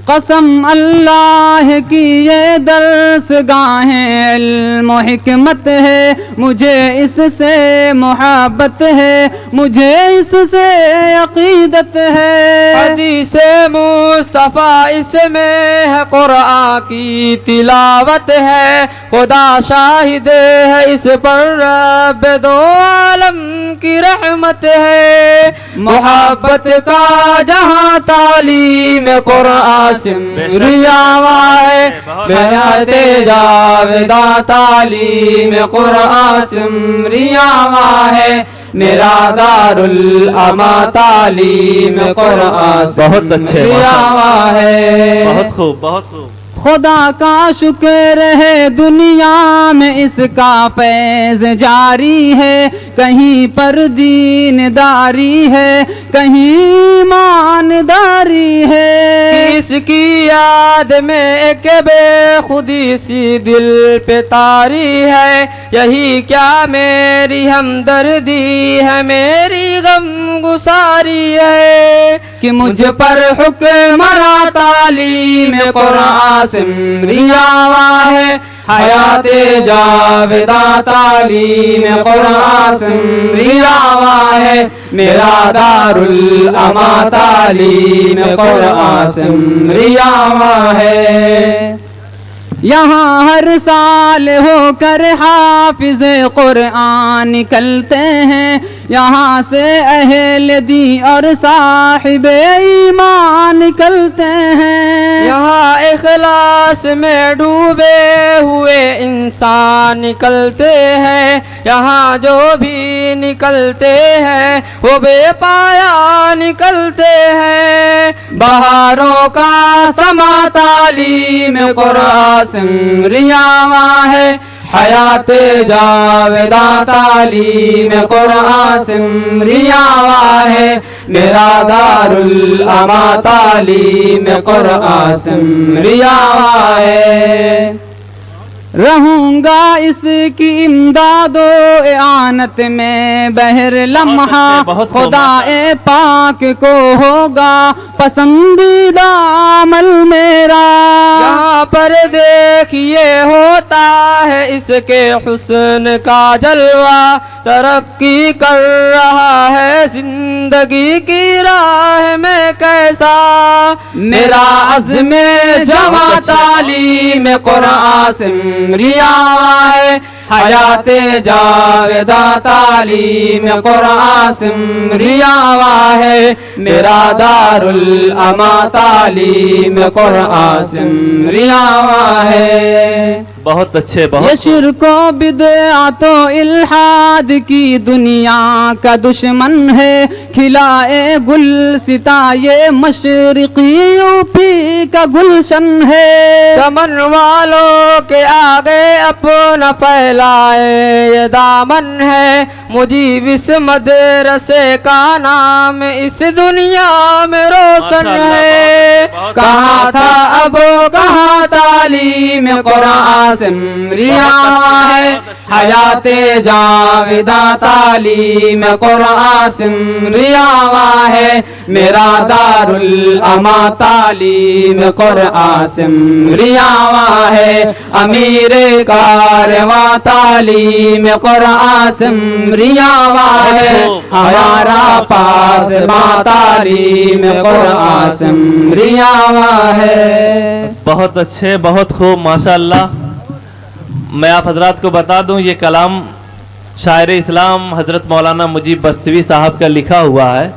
قسم اللہ کی یہ درس گاہیں علم و حکمت ہے، مجھے اس سے محبت ہے، مجھے اس سے عقیدت ہے۔ حدیث مصطفیٰ اس میں ہے، قرآن کی تلاوت ہے، خدا شاہد ہے اس پر، رب دو عالم کی رحمت ہے۔ محبت کا جہاں تعلیم قرآن سمریاواں ہے، بیعت جاویدہ تعلیم قرآن سمریاواں ہے، میرا دارالامہ تعلیم قرآن سمریاواں ہے۔ بہت خوب، بہت خوب۔ خدا کا شکر ہے دنیا میں اس کا فیض جاری ہے، کہیں پر دینداری ہے، کہیں ایمانداری ہے۔ اس کی یاد میں ایک بے خودی سی دل پہ طاری ہے، یہی کیا میری ہمدردی ہے، میری غم گساری ہے، کہ مجھ پر حکمراں تعلیم قرآن سمریاواں ہے، حیات جاویدہ تعلیم قرآن سمریاواں ہے، میرا دارالامہ تعلیم قرآن سمریاواں ہے۔ یہاں ہر سال ہو کر حافظ قرآن نکلتے ہیں، یہاں سے اہل دین اور صاحب ایمان نکلتے ہیں، یہاں اخلاص میں ڈوبے ہوئے انسان نکلتے ہیں، یہاں جو بھی نکلتے ہیں وہ بے پایا نکلتے ہیں۔ بہاروں کا سما تعلیم قرآن سمریاواں ہے، حیات جاویدہ تعلیم قرآن سمریاواں ہے، میرا دارالامہ تعلیم قرآن سمریاواں ہے۔ رہوں گا اس کی امداد و اعانت میں بہر لمحہ، خدا پاک کو ہوگا پسندیدہ عمل میرا۔ جہاں پر دیکھیے ہوتا ہے اس کے حسن کا جلوہ، ترقی کر رہا ہے زندگی کی راہ میں کیسا، میرا عزم جواں تعلیم قرآن سمریاواں ہے، حیات جاویدہ تعلیم قرآن سمریاواں ہے، میرا دارالامہ تعلیم قرآن سمریاواں ہے۔ بہت اچھے، بہت۔ یہ شرک و بدعت و الحاد کی دنیا کا دشمن ہے، کھلائے گل ستا یہ مشرقی یوپی کا گلشن ہے، چمن والوں کے آگے اپنا پھیلائے یہ دامن ہے، مجیب اس مدرسے کا نام اس دنیا میں روشن ہے۔ کہاں تھا اب کہاں تعلیم قرآن سمریاواں ہے، حیات جاویدہ تعلیم قرآن سمریاواں ہے، میرا دارالامہ تعلیم قرآن سمریاواں ہے، امیر کارواں تعلیم قرآن سمریاواں ہے، ہمارا پاسباں تعلیم قرآن سمریاواں ہے۔ بہت اچھے، بہت خوب، ماشاءاللہ۔ میں آپ حضرات کو بتا دوں یہ کلام شاعر اسلام حضرت مولانا مجیب بستوی صاحب کا لکھا ہوا ہے۔